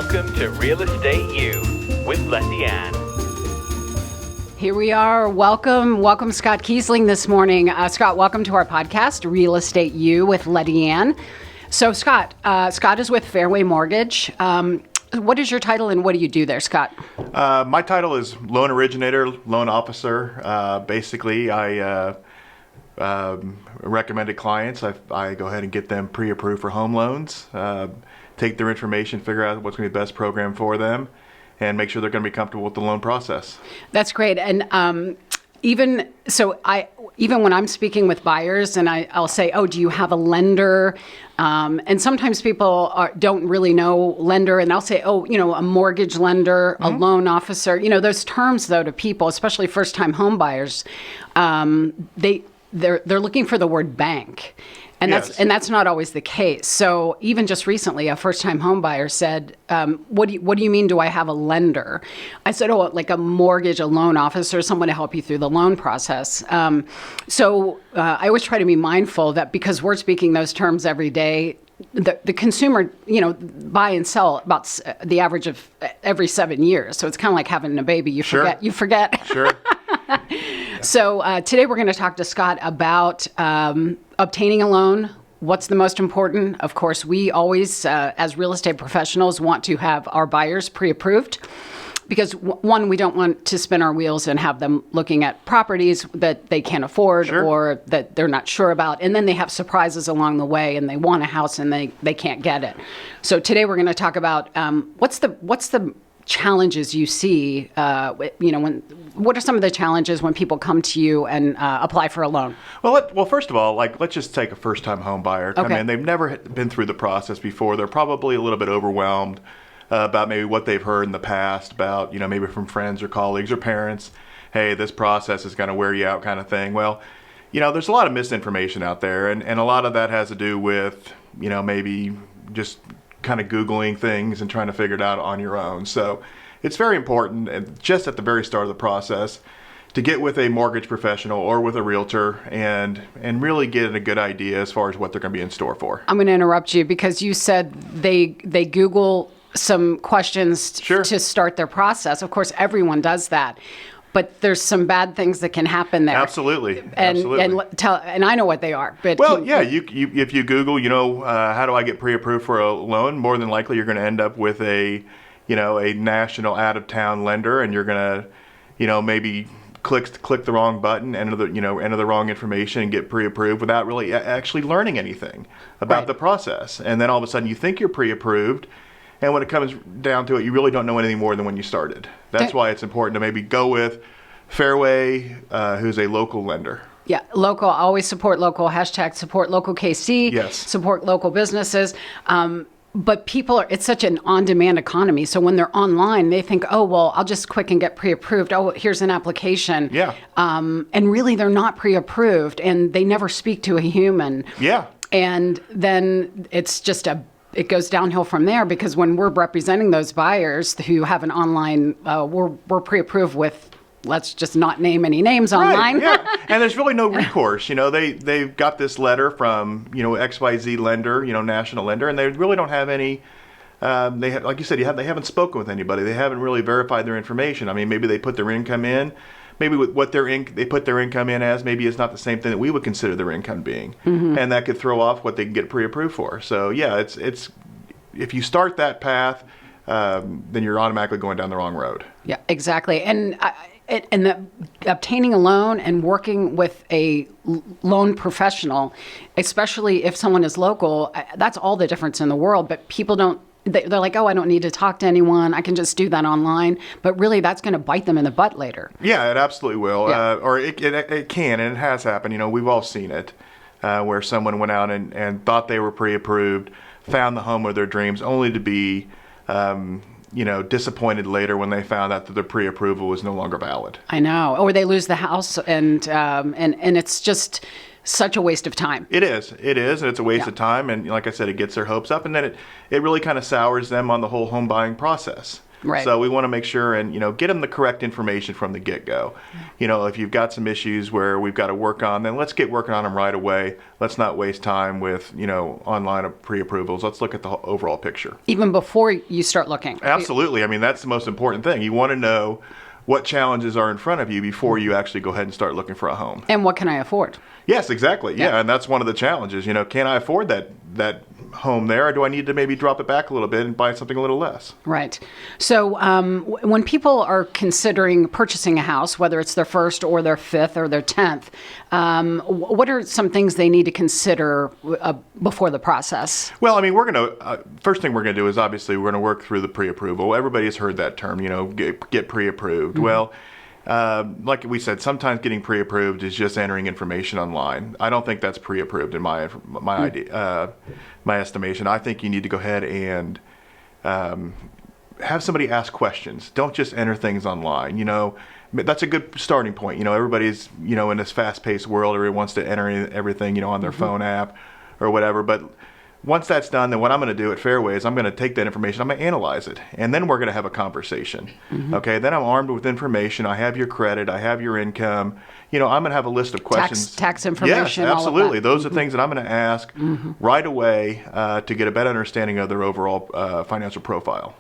Welcome to Real Estate U with Lettiann. Here we are. Welcome, Scott Kiesling this morning. Scott, welcome to our podcast, Real Estate U with Lettiann. So, Scott is with Fairway Mortgage. What is your title and what do you do there, Scott? My title is loan originator, loan officer. Basically, I recommended clients. I go ahead and get them pre-approved for home loans, take their information, figure out what's going to be the best program for them, and make sure they're going to be comfortable with the loan process. That's great. And even when I'm speaking with buyers and I'll say, oh, do you have a lender? And sometimes people don't really know lender, and I'll say, oh, a mortgage lender, a loan officer. Those terms, though, to people, especially first-time home buyers, they're looking for the word bank. And that's not always the case. So even just recently, a first-time home buyer said, what do you mean, do I have a lender? I said, oh, like a mortgage, a loan officer, someone to help you through the loan process. So I always try to be mindful that because we're speaking those terms every day, the consumer, buy and sell about the average of every 7 years. So it's kind of like having a baby. You forget. Sure. So today we're going to talk to Scott about obtaining a loan. What's the most important? Of course, we always, as real estate professionals, want to have our buyers pre-approved because, one, we don't want to spin our wheels and have them looking at properties that they can't afford or that they're not sure about. And then they have surprises along the way and they want a house and they can't get it. So today we're going to talk about what's the challenges you see, what are some of the challenges when people come to you and apply for a loan? Well, first of all, let's just take a first-time home buyer come in. They've never been through the process before. They're probably a little bit overwhelmed about maybe what they've heard in the past about, maybe from friends or colleagues or parents. Hey, this process is going to wear you out kind of thing. Well, there's a lot of misinformation out there, and a lot of that has to do with, maybe just kind of Googling things and trying to figure it out on your own. So it's very important, and just at the very start of the process, to get with a mortgage professional or with a realtor and really get a good idea as far as what they're going to be in store for. I'm going to interrupt you because you said they Google some questions to start their process. Of course, everyone does that. But there's some bad things that can happen there. Absolutely. And I know what they are. But if you Google, how do I get pre-approved for a loan? More than likely, you're going to end up with a national out-of-town lender, and you're going to, maybe click the wrong button, enter the wrong information, and get pre-approved without really actually learning anything about the process. And then all of a sudden, you think you're pre-approved. And when it comes down to it, you really don't know anything more than when you started. That's why it's important to maybe go with Fairway, who's a local lender. Yeah, local. Always support local. # support local KC. Yes. Support local businesses. But it's such an on-demand economy. So when they're online, they think, oh, well, I'll just click and get pre-approved. Oh, here's an application. Yeah. And really, they're not pre-approved, and they never speak to a human. Yeah. And then it's just it goes downhill from there because when we're representing those buyers who have an online, we're pre-approved with, let's just not name any names online. Right, yeah. And there's really no recourse. They've got this letter from, XYZ lender, national lender, and they really don't have any, like you said, they haven't spoken with anybody. They haven't really verified their information. I mean, maybe they put their income in. Maybe with what they put their income in as, maybe it's not the same thing that we would consider their income being. Mm-hmm. And that could throw off what they can get pre-approved for. So, yeah, it's if you start that path, then you're automatically going down the wrong road. Yeah, exactly. And obtaining a loan and working with a loan professional, especially if someone is local, that's all the difference in the world. But people don't. They're like, oh, I don't need to talk to anyone. I can just do that online. But really, that's going to bite them in the butt later. Yeah, it absolutely will. Yeah. Or it can, and it has happened. We've all seen it, where someone went out and thought they were pre-approved, found the home of their dreams, only to be, disappointed later when they found out that their pre-approval was no longer valid. I know. Or they lose the house, and it's just such a waste of time. It is, and it's a waste of time, and like I said, it gets their hopes up, and then it really kind of sours them on the whole home buying process. Right. So we want to make sure and, get them the correct information from the get-go. If you've got some issues where we've got to work on, then let's get working on them right away. Let's not waste time with, online pre-approvals. Let's look at the overall picture. Even before you start looking. Absolutely. I mean, that's the most important thing. You want to know what challenges are in front of you before you actually go ahead and start looking for a home. And what can I afford? Yes, exactly. Yeah, and that's one of the challenges. Can I afford that home there, or do I need to maybe drop it back a little bit and buy something a little less? Right. So when people are considering purchasing a house, whether it's their first or their fifth or their 10th, what are some things they need to consider before the process? Well, I mean, we're going to, first thing we're going to do is obviously we're going to work through the pre-approval. Everybody has heard that term, get pre-approved. Mm-hmm. Well, like we said, sometimes getting pre-approved is just entering information online. I don't think that's pre-approved in my idea, my estimation. I think you need to go ahead and have somebody ask questions. Don't just enter things online. That's a good starting point. Everybody's in this fast-paced world, everyone wants to enter everything on their phone app or whatever. But once that's done, then what I'm going to do at Fairway is I'm going to take that information, I'm going to analyze it, and then we're going to have a conversation. Mm-hmm. Okay, then I'm armed with information. I have your credit, I have your income. I'm going to have a list of questions. Tax information. Yes, absolutely. All of that. Those are things that I'm going to ask right away to get a better understanding of their overall financial profile.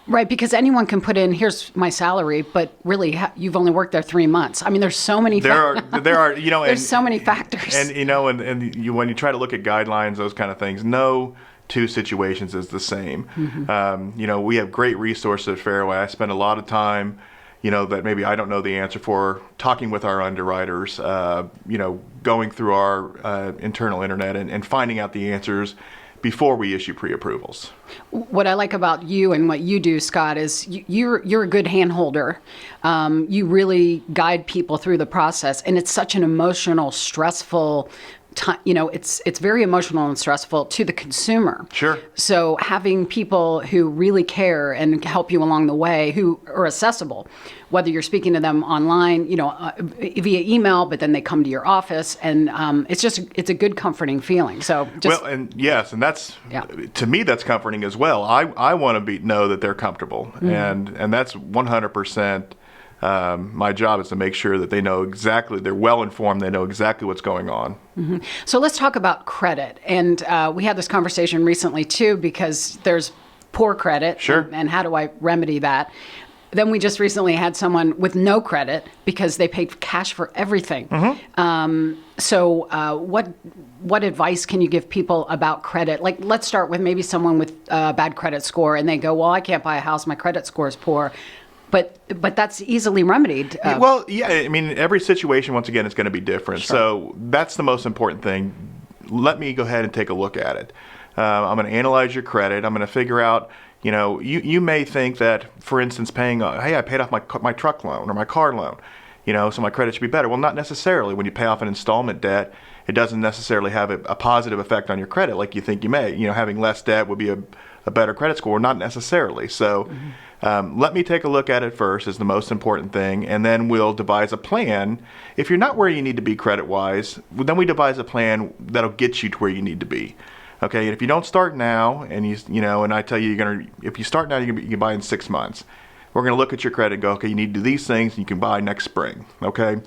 Right, because anyone can put in, here's my salary, but really you've only worked there 3 months. I mean, there's so many. There are, there's so many factors. And when you try to look at guidelines, those kind of things, no two situations is the same. Mm-hmm. We have great resources at Fairway. I spend a lot of time, that maybe I don't know the answer for, talking with our underwriters, going through our internal internet and finding out the answers before we issue pre-approvals. What I like about you and what you do, Scott, is you're a good handholder. You really guide people through the process, and it's such an emotional, stressful time. It's very emotional and stressful to the consumer. Sure. So having people who really care and help you along the way, who are accessible, whether you're speaking to them online, via email, but then they come to your office, and it's a good, comforting feeling. So and that's to me, that's comforting as well. I want to know that they're comfortable, and that's 100%. My job is to make sure that they know exactly, they're well informed, they know exactly what's going on. Mm-hmm. So let's talk about credit. And we had this conversation recently too, because there's poor credit. Sure. And how do I remedy that? Then we just recently had someone with no credit because they paid cash for everything. Mm-hmm. So what advice can you give people about credit? Like, let's start with maybe someone with a bad credit score, and they go, well, I can't buy a house, my credit score is poor. But that's easily remedied. Well, yeah, I mean, every situation, once again, is going to be different. Sure. So that's the most important thing. Let me go ahead and take a look at it. I'm going to analyze your credit. I'm going to figure out, you may think that, for instance, I paid off my truck loan or my car loan, so my credit should be better. Well, not necessarily. When you pay off an installment debt, it doesn't necessarily have a positive effect on your credit like you think you may. Having less debt would be a better credit score, not necessarily. So let me take a look at it first is the most important thing, and then we'll devise a plan. If you're not where you need to be credit-wise, then we devise a plan that'll get you to where you need to be. Okay, and if you don't start now, and and I tell you, if you start now, you can buy in 6 months. We're going to look at your credit and go, okay, you need to do these things, and you can buy next spring. Okay,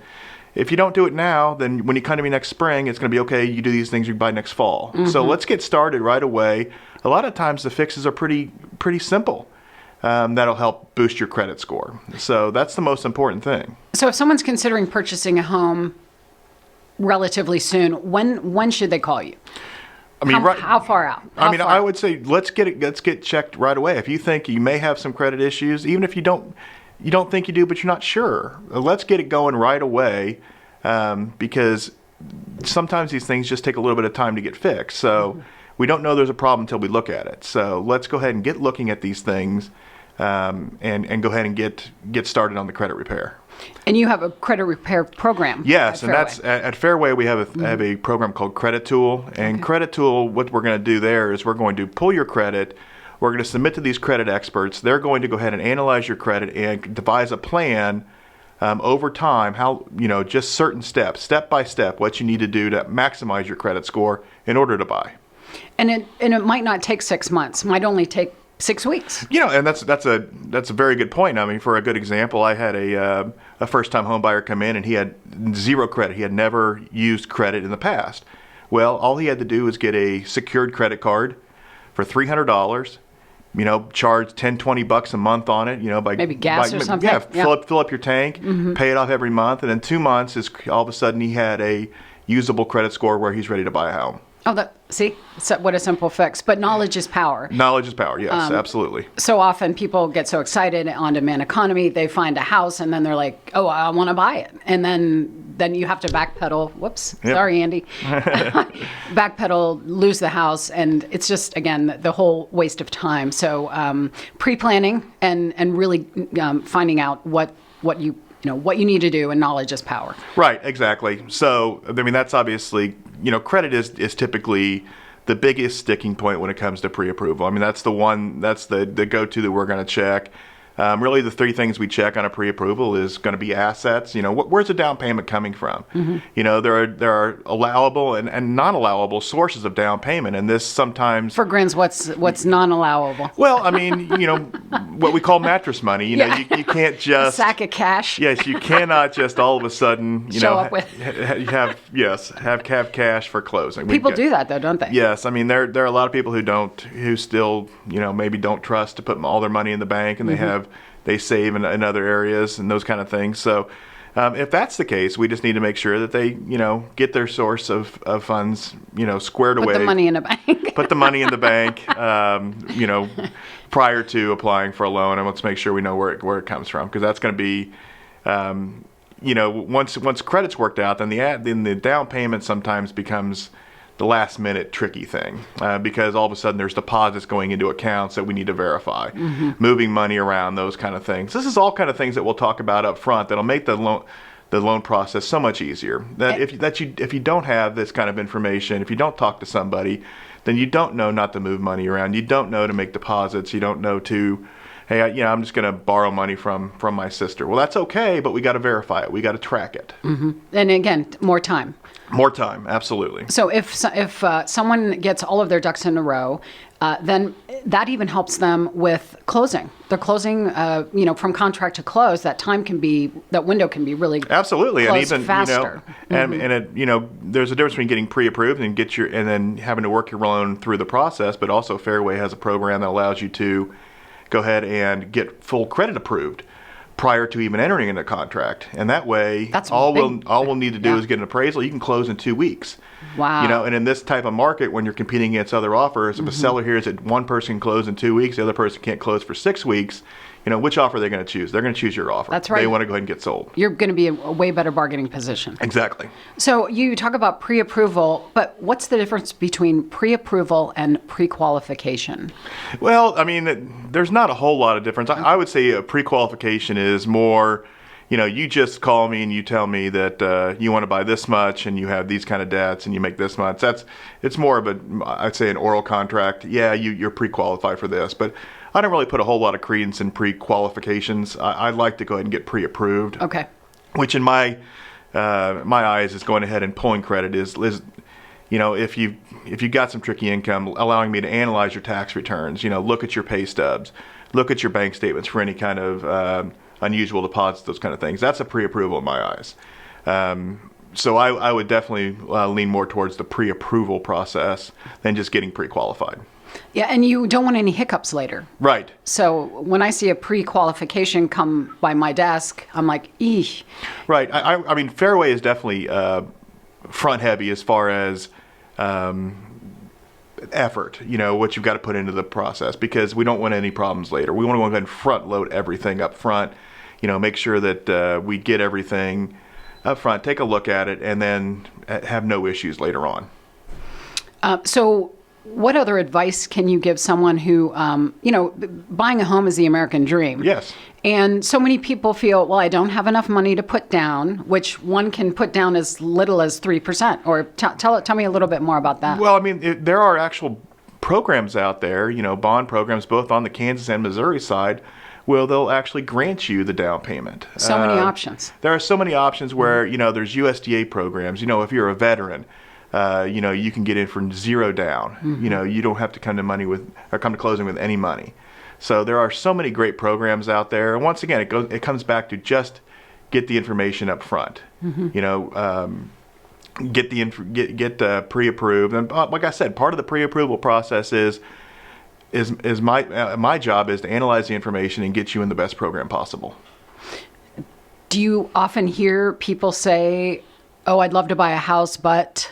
if you don't do it now, then when you come to me next spring, it's going to be okay. You do these things, you can buy next fall. Mm-hmm. So let's get started right away. A lot of times the fixes are pretty simple. That'll help boost your credit score. So that's the most important thing. So if someone's considering purchasing a home relatively soon, when should they call you? I mean, how far out? I would say let's get checked right away. If you think you may have some credit issues, even if you don't think you do, but you're not sure, let's get it going right away, because sometimes these things just take a little bit of time to get fixed. So we don't know there's a problem until we look at it. So let's go ahead and get looking at these things, and go ahead and get started on the credit repair. And you have a credit repair program. Yes, and that's at Fairway. We have a program called Credit Tool, and Credit Tool. What we're going to do there is we're going to pull your credit. We're going to submit to these credit experts. They're going to go ahead and analyze your credit and devise a plan over time. How just certain steps, step by step, what you need to do to maximize your credit score in order to buy. And it might not take 6 months. It might only take 6 weeks. And that's a very good point. I mean, for a good example, I had a first-time home buyer come in, and he had zero credit. He had never used credit in the past. Well, all he had to do was get a secured credit card for $300. Charge $10-20 a month on it. By maybe gas or something. Yeah, fill up your tank, pay it off every month, and in 2 months, all of a sudden he had a usable credit score where he's ready to buy a home. Oh, see, what a simple fix. But knowledge is power. Knowledge is power, yes, absolutely. So often people get so excited on-demand economy, they find a house and then they're like, oh, I want to buy it. And then you have to backpedal. Whoops, yep. Sorry, Andy. Backpedal, lose the house. And it's just, again, the whole waste of time. So pre-planning and really finding out what you need to do, and knowledge is power. Right, exactly. So, I mean, that's obviously, credit is typically the biggest sticking point when it comes to pre-approval. I mean, that's the go-to that we're going to check. Really, the three things we check on a pre-approval is going to be assets. Where's the down payment coming from? There are allowable and non-allowable sources of down payment, and this sometimes. For grins, what's non-allowable? Well, I mean, what we call mattress money. You can't just a sack of cash. Yes, you cannot just all of a sudden show up with have cash for closing. People do that though, don't they? Yes, I mean there are a lot of people who still maybe don't trust to put all their money in the bank, and they save in other areas and those kind of things. So if that's the case, we just need to make sure that they get their source of funds squared away. Put the money in a bank. Put the money in the bank. Prior to applying for a loan, and let's make sure we know where it comes from, because that's going to be once credit's worked out, then the down payment sometimes becomes the last minute tricky thing, because all of a sudden there's deposits going into accounts that we need to verify, moving money around, those kind of things. This is all kind of things that we'll talk about up front that'll make the loan process so much easier. If you don't have this kind of information, if you don't talk to somebody, then you don't know not to move money around. You don't know to make deposits. You don't know to, hey, I'm just going to borrow money from my sister. Well, that's okay, but we got to verify it. We got to track it. And again, more time. More time, absolutely. So if someone gets all of their ducks in a row, then that even helps them with closing. They're closing, from contract to close. That window can be really absolutely, and even faster. there's a difference between getting pre-approved and then having to work your loan through the process. But also, Fairway has a program that allows you to go ahead and get full credit approved prior to even entering into contract, and that way, all we'll need to do is get an appraisal. You can close in 2 weeks. Wow. And in this type of market, when you're competing against other offers, if a seller hears that one person can close in 2 weeks, the other person can't close for 6 weeks, which offer are they going to choose? They're going to choose your offer. That's right. They want to go ahead and get sold. You're going to be in a way better bargaining position. Exactly. So you talk about pre-approval, but what's the difference between pre-approval and prequalification? Well, I mean, there's not a whole lot of difference. I would say a prequalification is more, you just call me and you tell me that you want to buy this much and you have these kind of debts and you make this much. It's more of I'd say an oral contract. Yeah, you're pre-qualified for this, but I don't really put a whole lot of credence in pre-qualifications. I'd like to go ahead and get pre-approved. Okay. Which in my eyes is going ahead and pulling credit is if you got some tricky income, allowing me to analyze your tax returns, look at your pay stubs, look at your bank statements for any kind of unusual deposits, those kind of things. That's a pre-approval in my eyes. So I would definitely lean more towards the pre-approval process than just getting pre-qualified. Yeah, and you don't want any hiccups later. Right. So when I see a pre-qualification come by my desk, I'm like, eesh. Right. I mean, Fairway is definitely front heavy as far as effort, what you've got to put into the process, because we don't want any problems later. We want to go ahead and front load everything up front, make sure that we get everything up front, take a look at it, and then have no issues later on. So what other advice can you give someone who, buying a home is the American dream? Yes. And so many people feel, well, I don't have enough money to put down, which one can put down as little as 3%. Or tell me a little bit more about that. Well, I mean, there are actual programs out there, bond programs, both on the Kansas and Missouri side, where they'll actually grant you the down payment. So many options. There are so many options where, there's USDA programs. If you're a veteran, you can get in for zero down. You don't have to come to closing with any money. So there are so many great programs out there. And once again, it comes back to just get the information up front. Get pre-approved. And like I said, part of the pre-approval process is my job is to analyze the information and get you in the best program possible. Do you often hear people say, "Oh, I'd love to buy a house, but..."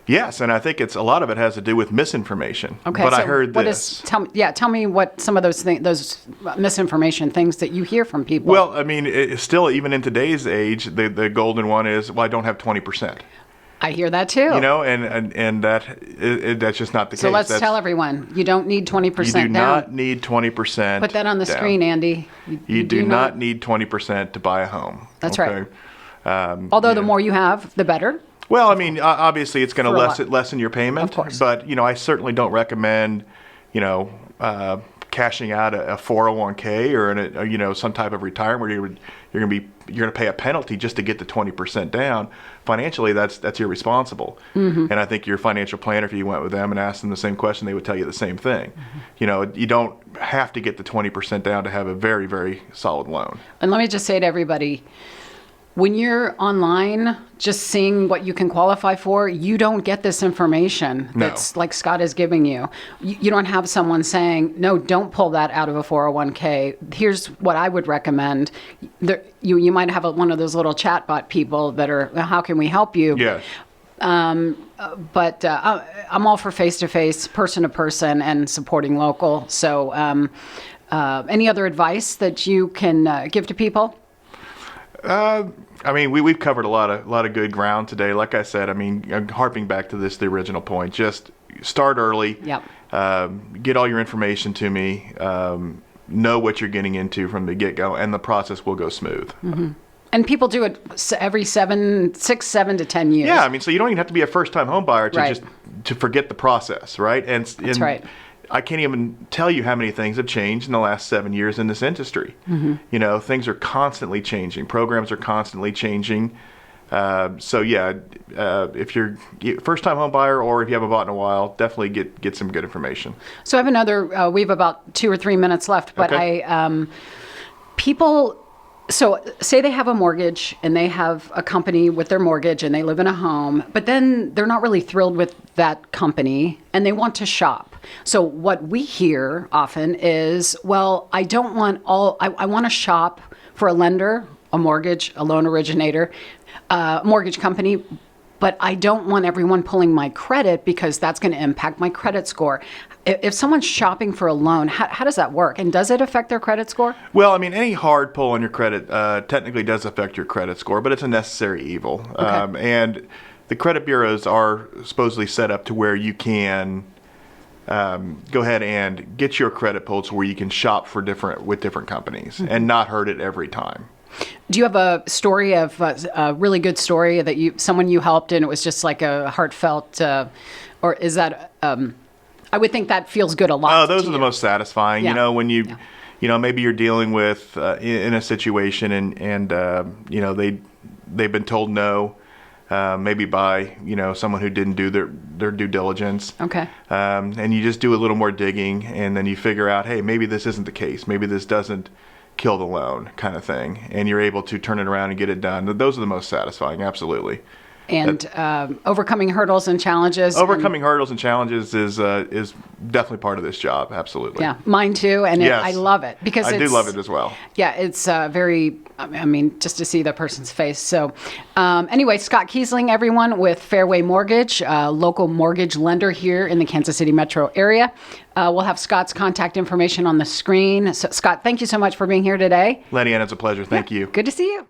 Yes, and I think a lot of it has to do with misinformation. Okay, but so I heard this. Tell me what some of those misinformation things that you hear from people. Well, I mean, it's still, even in today's age, the golden one is, well, I don't have 20%. I hear that too. And that's just not the case. So let's tell everyone, you don't need 20% down. You do not need 20%. Put that on the screen, Andy. You do not need 20% to buy a home. That's right. Although the more you have, the better. Well, I mean, obviously it's going to lessen your payment. Of course. But, I certainly don't recommend, cashing out a 401k or some type of retirement where you're going to pay a penalty just to get the 20% down. Financially, that's irresponsible. And I think your financial planner, if you went with them and asked them the same question, they would tell you the same thing. You don't have to get the 20% down to have a very, very solid loan. And let me just say to everybody, when you're online, just seeing what you can qualify for, you don't get this information that's like Scott is giving you. You don't have someone saying, no, don't pull that out of a 401k. Here's what I would recommend. You might have one of those little chatbot people that are, how can we help you? Yeah. But I'm all for face-to-face, person-to-person, and supporting local. So any other advice that you can give to people? I mean, we've covered a lot of good ground today. Like I said, I mean, harping back to the original point, just start early. Yep. Get all your information to me. Know what you're getting into from the get-go, and the process will go smooth. Mm-hmm. And people do it every 7 to 10 years. Yeah, I mean, so you don't even have to be a first-time home buyer to forget the process, right? That's right. I can't even tell you how many things have changed in the last 7 years in this industry. Mm-hmm. Things are constantly changing. Programs are constantly changing. So yeah, if you're first-time home buyer or if you haven't bought in a while, definitely get some good information. So I have another. We have about 2 or 3 minutes left, but okay. People. So say they have a mortgage and they have a company with their mortgage and they live in a home, but then they're not really thrilled with that company and they want to shop. So what we hear often is, well, I want to shop for a lender, a mortgage, a loan originator, mortgage company, but I don't want everyone pulling my credit because that's going to impact my credit score. If someone's shopping for a loan, how does that work? And does it affect their credit score? Well, I mean, any hard pull on your credit technically does affect your credit score, but it's a necessary evil. Okay. And the credit bureaus are supposedly set up to where you can go ahead and get your credit pulled so where you can shop with different companies and not hurt it every time. Do you have a story of a really good story that someone you helped and it was just like a heartfelt, or is that? I would think that feels good a lot. Oh, those are the most satisfying. Yeah. When you, maybe you're dealing with in a situation and they've been told no, maybe by someone who didn't do their due diligence. Okay. And you just do a little more digging, and then you figure out, hey, maybe this isn't the case. Maybe this doesn't kill the loan, kind of thing, and you're able to turn it around and get it done. Those are the most satisfying, absolutely. And overcoming hurdles and challenges. Overcoming hurdles and challenges is definitely part of this job, absolutely. Yeah, mine too, and yes. I love it because I do love it as well. Yeah, it's very. I mean, just to see the person's face. So, anyway, Scott Kiesling, everyone, with Fairway Mortgage, local mortgage lender here in the Kansas City metro area. We'll have Scott's contact information on the screen. So, Scott, thank you so much for being here today. Lettiann, it's a pleasure. Thank you. Good to see you.